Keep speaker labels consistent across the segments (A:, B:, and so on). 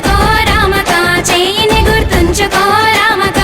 A: గుర్తుంచుకో రామక, చేయిని గుర్తుంచుకో రామక.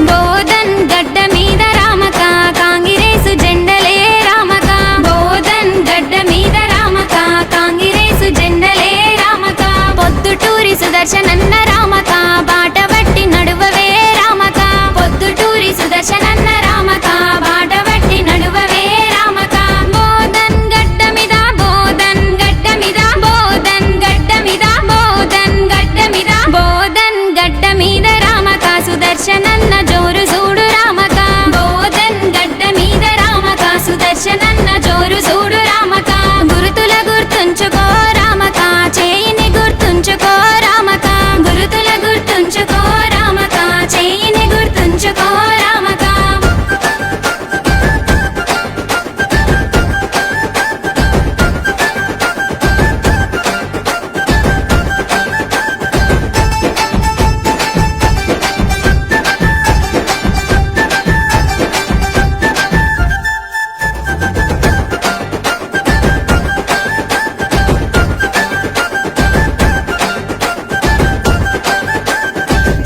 A: బోధన్ గడ్డ మీద రామక, కాంగిరేసు జెండలే రామక. బోధన్ గడ్డ మీద రామక, కాంగిరేసు జెండలే రామక. పొద్దుటూరి సుదర్శనన్న రామక, బాట బట్టి నడువవే రామక. పొద్దుటూరి సుదర్శనన్న రామక, బాట బట్టి నడువవే రామక. బోధన్ గడ్డ మీద, బోధన్ గడ్డ మీద, బోధన్ గడ్డ మీద, బోధన్ గడ్డ మీద, బోధన్ గడ్డ మీద రామక, సుదర్శనన్న జోరు చూడు రామక. బోధన్ గడ్డ మీద రామక, సుదర్శనన్న జోరు చూడు రామక. గురుతుల గుర్తుంచుకో రామక, చేయిని గుర్తుంచుకో రామక. గురుతుల గుర్తుంచుకో రామక, చేయిని గుర్తుంచుకో రామక.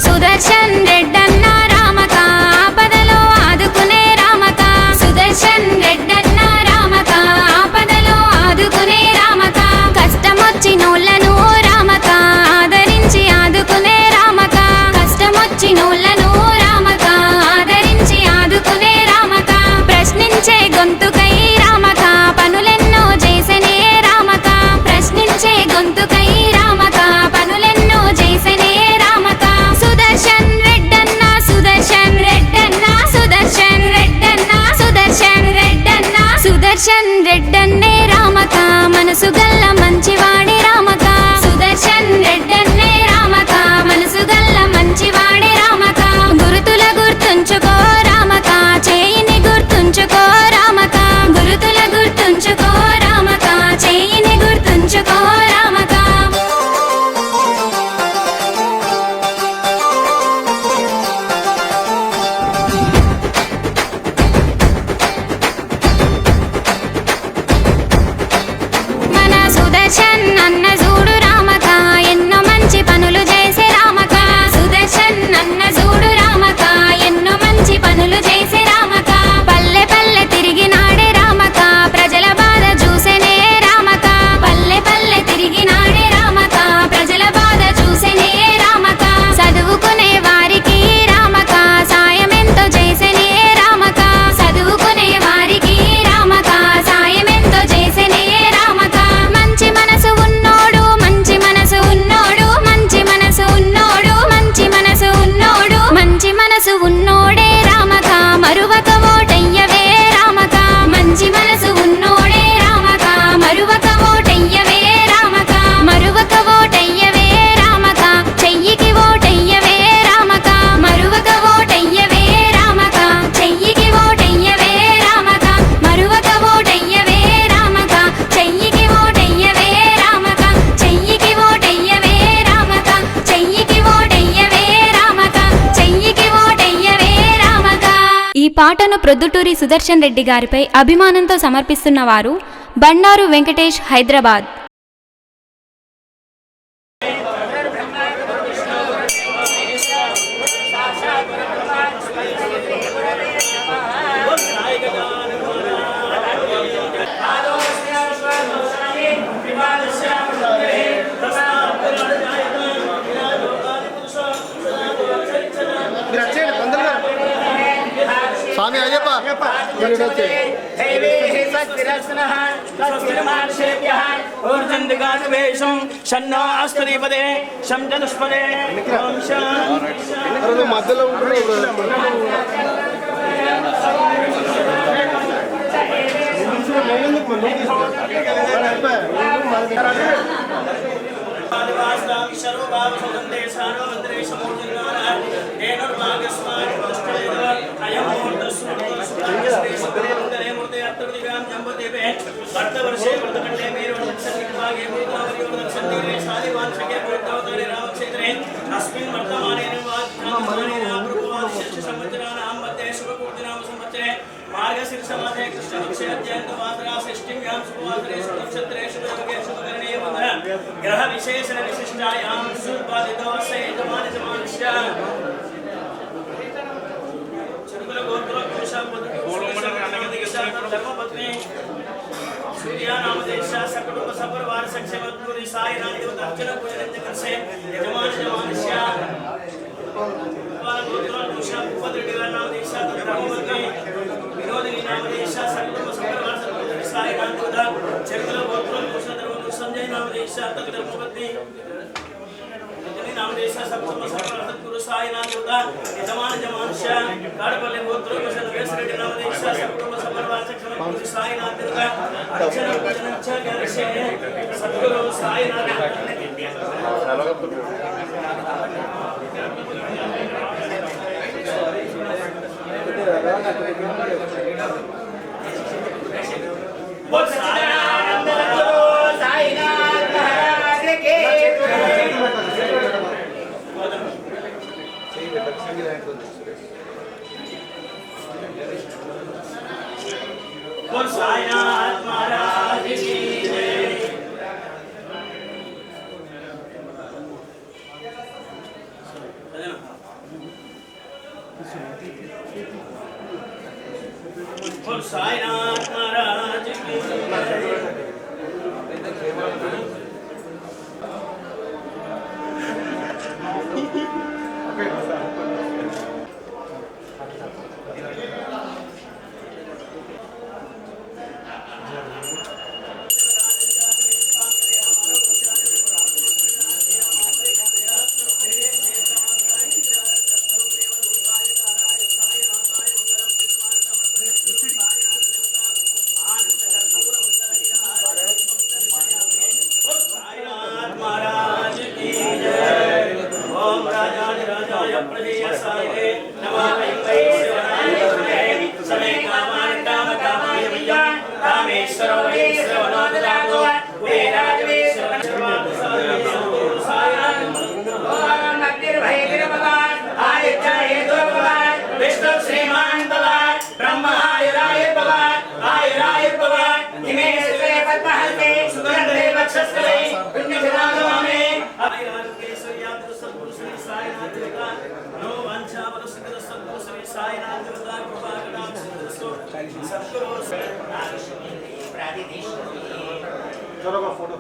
A: సుదర్శన్ రెడ్డన్న రామక, ఆపదలో ఆదుకునే రామక. సుదర్శన్ రెడ్డన్న రామక, ఆపదలో ఆదుకునే రామక. కష్టమొచ్చినోళ్ళను రామక, ఆదరించి ఆదుకునే రామక. కష్టమొచ్చినోళ్ళను రామక, ఆదరించి ఆదుకునే రామక. ప్రశ్నించే గొంతుకై రామక, పనులెన్నో చేసెనే రామక. ప్రశ్నించే గొంతుకై రామక, పనులెన్నో చేసెనే రామక. సుదర్శన్ రెడ్డన్న, సుదర్శన్ రెడ్డన్న, సుదర్శన్ రెడ్డన్న, సుదర్శన్ రెడ్డన్న. సుదర్శన్ రెడ్డన్నే రామక, మనసు గల్ల మంచివాడే రామక. సుదర్శన్ రెడ్డన్నే రామక, మనసు గల్ల మంచివాడే రామక. గురుతుల గుర్తుంచుకో రామక, చేయిని గుర్తుంచుకో రామక. గురుతుల గుర్తుంచుకో రామక, చేయిని గుర్తుంచుకో రామక. మన సుదర్శన్ అన్న చూడు రామక, ఎన్నో మంచి పనులు చేసే రామక. సుదర్శన్ అన్న చూడు రామక, ఎన్నో మంచి పనులు చేసే రామక. పల్లె పల్లె తిరిగినాడే రామక, ప్రజల బాధ చూసెనే రామక. పల్లె పల్లె తిరిగినాడే రామక, ప్రజల బాధ చూసెనే రామక. చదువుకునే వారికి రామక, సాయమెంతో చేసెనే రామక. చదువుకునే వారికి రామక, సాయమెంతో చేసెనే రామక. మంచి మనసు ఉన్నోడు, మంచి మనసు ఉన్నోడు, మంచి మనసు ఉన్నోడు, మంచి మనసు ఉన్నోడు, మంచి మనసు ఉన్నోడే రామక, మరువక ఓటయ్యవే రామక. మంచి మనసు ఉన్నోడే రామక, మరువక ఓటయ్యవే రామక. మరువక ఓటయ్యవే రామక, చెయ్యికి ఓటయ్యవే రామక. మరువక ఓటయ్యవే రామక, చెయ్యికి ఓటయ్యవే రామక. మరువక ఓటయ్యవే రామక, చెయ్యికి ఓటయ్యవే రామక. చెయ్యికి ఓటయ్యవే రామక, చెయ్యికి ఓటయ్యవే రామక. చెయ్యికి ఓటయ్యవే రామక. ఈ పాటను ప్రొద్దుటూరి సుదర్శన్ రెడ్డి గారిపై అభిమానంతో సమర్పిస్తున్న వారు బండారు వెంకటేష్, హైదరాబాద్.
B: స్వామి అయ్యప్ప మధ్యలో
C: अस्मिन् वर्तमाने समाधे कृष्ण निक्षेप वासरा षष्ठीभ्यां शुभवासरेषु नक्षत्रेषु योगेषु करणीय ग्रह विशेषण विशिष्टायां सुपादितोऽस्य यजमानस्य चतुर गोत्र धर्मपत्नी सूर्या नामदेशा सकुटुंब सपरिवार सक्षमत्पुरी साई नाम देवता अर्चना पूजन करसे यजमानस्य गोत्र दूषा उपद्रवी नामदेशा धर्मपत्नी विनोदिनी नामदेशा सकुटुंब सपरिवार सक्षमत्पुरी साई नाम देवता चतुर गोत्र दूषा धर्म संजय नामदेशा धर्मपत्नी नामदेशा सप्तम सपरिवार साई नाम देवता यजमानस्य काडपल्ली गोत्र वेसरेड्डी नामदेशा सकुटुंब सपरिवार सक्षमत्पुरी साई नाम देवता अर्चना पूजन करसे सद्गुरु साई नाम बोल साईनाथ साईनाथ महाराज के बोल साईनाथ महाराज की जय बोल साईनाथ महाराज की जय महाराज की जय ओम राजाधिराजाय प्रदेयसाये नमः वैश्वराय समय कामान काम कामाय विद्या कामेश्वरो वैश्वरो ददातु वेदाद्वेश्वर ओम अग्निर्भय भगवान आदित्याय भगवान विष्णु श्रीमान भगवान ब्रह्मायुराय भगवान आयुराय भगवान इमे सर्वे पद्महस्ते सुगंधे वक्षस्थले पुण्यजनाममे आयुरारोग्यैश्वर्यात् सद्गुरु श्री साईनाथ देवता नो वांछावल सिद्ध सद्गुरु श्री साईनाथ देवता कृपाकटां सिद्धस्तु सद्गुरु
B: चलो का फोटो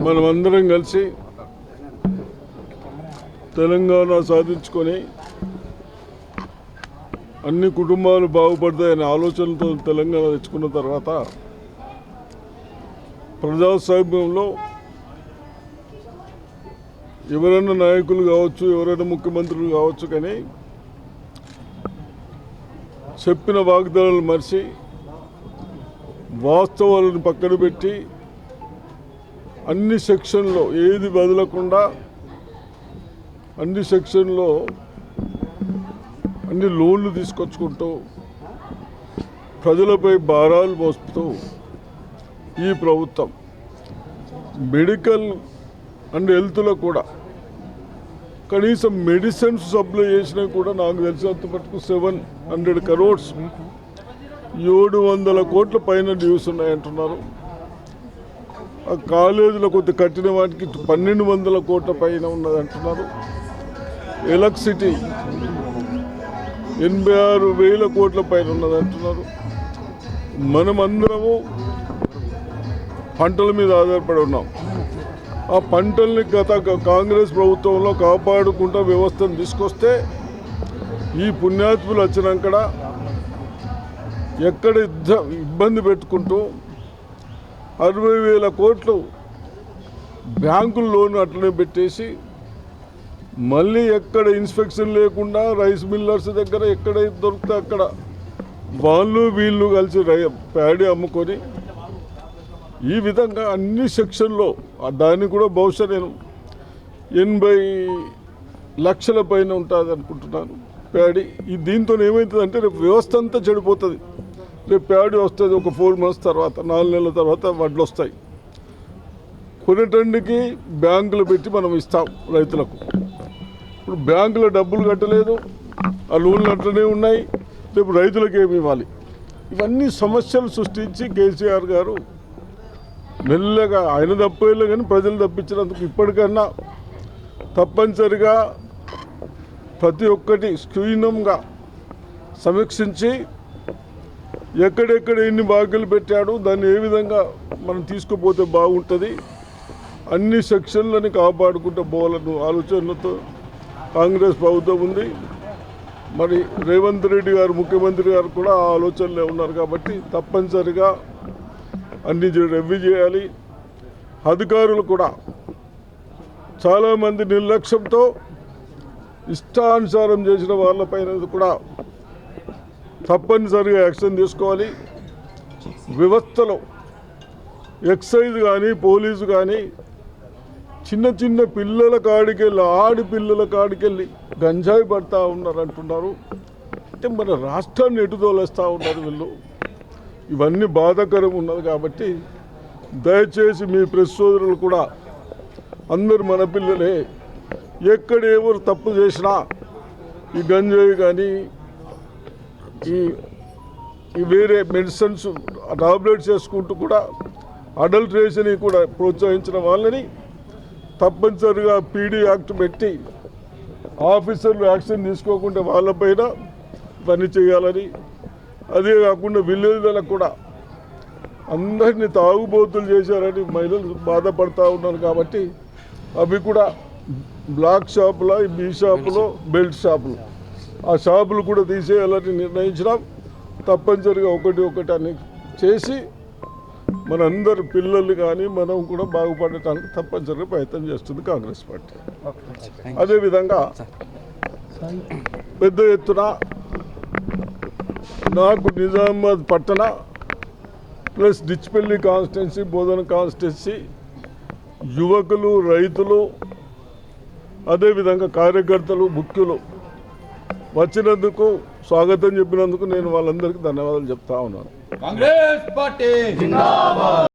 B: మనమందరం కలిసి తెలంగాణ సాధించుకొని అన్ని కుటుంబాలు బాగుపడతాయనే ఆలోచనలతో తెలంగాణ తెచ్చుకున్న తర్వాత ప్రజాస్వామ్యంలో ఎవరైనా నాయకులు కావచ్చు, ఎవరైనా ముఖ్యమంత్రులు కావచ్చు, కానీ చెప్పిన వాగ్దానాలు మరిచి వాస్తవాలను పక్కన పెట్టి అన్ని సెక్షన్లో ఏది వదలకుండా అన్ని సెక్షన్లో అన్ని లోన్లు తీసుకొచ్చుకుంటూ ప్రజలపై భారాలు మోస్తూ ఈ ప్రభుత్వం మెడికల్ అండ్ హెల్త్లో కూడా కనీసం మెడిసిన్స్ సప్లై చేసినా కూడా నాకు తెలిసినంత మటుకు 700 crores 700 కోట్ల పైన డ్యూస్ ఉన్నాయంటున్నారు. ఆ కాలేజీలో కొద్ది కట్టిన వాటికి 1200 కోట్ల పైన ఉన్నదంటున్నారు. ఎలక్ట్రిసిటీ 86,000 కోట్ల పైన ఉన్నదంటున్నారు. మనమందరము పంటల మీద ఆధారపడి ఉన్నాం. ఆ పంటల్ని గత కాంగ్రెస్ ప్రభుత్వంలో కాపాడుకుంటూ వ్యవస్థను తీసుకొస్తే ఈ పుణ్యాత్ములు వచ్చినాక ఎక్కడ ఇబ్బంది పెట్టుకుంటూ 60,000 కోట్లు బ్యాంకుల లోన్ అట్లనే పెట్టేసి మళ్ళీ ఎక్కడ ఇన్స్పెక్షన్ లేకుండా రైస్ మిల్లర్స్ దగ్గర ఎక్కడ దొరికితే అక్కడ వాళ్ళు వీళ్ళు కలిసి ప్యాడీ అమ్ముకొని ఈ విధంగా అన్ని సెక్షన్లో దాన్ని కూడా బహుశా నేను 80 లక్షల పైన ఉంటుంది అనుకుంటున్నాను ప్యాడీ. దీంతో ఏమవుతుందంటే రేపు వ్యవస్థ అంతా చెడిపోతుంది. రేపు ప్యాడీ వస్తుంది ఒక 4 months తర్వాత, 4 నెలల తర్వాత వడ్లు వస్తాయి. కొనేటందుకి బ్యాంకులు పెట్టి మనం ఇస్తాం రైతులకు. ఇప్పుడు బ్యాంకులో డబ్బులు కట్టలేదు, ఆ లోన్లు అట్లనే ఉన్నాయి. రేపు రైతులకు ఏమి ఇవ్వాలి? ఇవన్నీ సమస్యలు సృష్టించి కేసీఆర్ గారు మెల్లగా ఆయన తప్పేళ్ళు కానీ ప్రజలు తప్పించినందుకు ఇప్పటికన్నా తప్పనిసరిగా ప్రతి ఒక్కటి క్షుణ్ణంగా సమీక్షించి ఎక్కడెక్కడ ఎన్ని బాకీలు పెట్టాడు, దాన్ని ఏ విధంగా మనం తీసుకుపోతే బాగుంటుంది, అన్ని సెక్షన్లని కాపాడుకుంటూ పోవాలని ఆలోచనలతో కాంగ్రెస్ ప్రభుత్వం ఉంది. మరి రేవంత్ రెడ్డి గారు ముఖ్యమంత్రి గారు కూడా ఆ ఆలోచనలే ఉన్నారు. కాబట్టి తప్పనిసరిగా అన్ని రెవ్యూ చేయాలి. అధికారులు కూడా చాలామంది నిర్లక్ష్యంతో ఇష్టానుసారం చేసిన వాళ్ళపైన కూడా తప్పనిసరిగా యాక్షన్ తీసుకోవాలి. వ్యవస్థలో ఎక్సైజ్ కానీ పోలీసు కానీ చిన్న చిన్న పిల్లల కాడికెళ్ళి ఆడపిల్లల కాడికెళ్ళి గంజాయి పడతా ఉన్నారు అంటున్నారు. అంటే మన రాష్ట్రాన్ని ఎటుదోలేస్తూ ఉన్నారు వీళ్ళు. ఇవన్నీ బాధాకరం ఉన్నది. కాబట్టి దయచేసి మీ ప్రెస్ సోదరులు కూడా అందరు మన పిల్లలే, ఎక్కడ ఎవరు తప్పు చేసినా ఈ గంజాయి కానీ ఈ వేరే మెడిసిన్స్ టాబ్లెట్స్ చేసుకుంటూ కూడా అడల్ట్రేషన్ కూడా ప్రోత్సహించిన వాళ్ళని తప్పనిసరిగా పీడీ యాక్ట్ పెట్టి ఆఫీసర్లు యాక్షన్ తీసుకోకుండా వాళ్ళపైన పని చేయాలని, అదే కాకుండా విలేజ్లకు కూడా అందరినీ తాగుబోతులు చేశారని మహిళలు బాధపడతా ఉన్నారు. కాబట్టి అవి కూడా బ్లాక్ షాపులో, బీ షాపులో, బెల్ట్ షాపులు, ఆ షాపులు కూడా తీసేయాలని నిర్ణయించినాం. తప్పనిసరిగా ఒకటి అని చేసి మనందరి పిల్లలు కానీ మనం కూడా బాగుపడటానికి తప్పనిసరిగా ప్రయత్నం చేస్తుంది కాంగ్రెస్ పార్టీ. అదేవిధంగా పెద్ద ఎత్తున నాకు నిజామాబాద్ పట్టణ ప్లస్ డిచ్పల్లి కాన్స్టిట్యున్సీ, బోధన కాన్స్టిట్యున్సీ యువకులు, రైతులు, అదేవిధంగా కార్యకర్తలు, ముఖ్యులు వచ్చినందుకు, స్వాగతం చెప్పినందుకు నేను వాళ్ళందరికీ ధన్యవాదాలు చెప్తా ఉన్నాను.
D: కాంగ్రెస్ పార్టీ జిందాబాద్.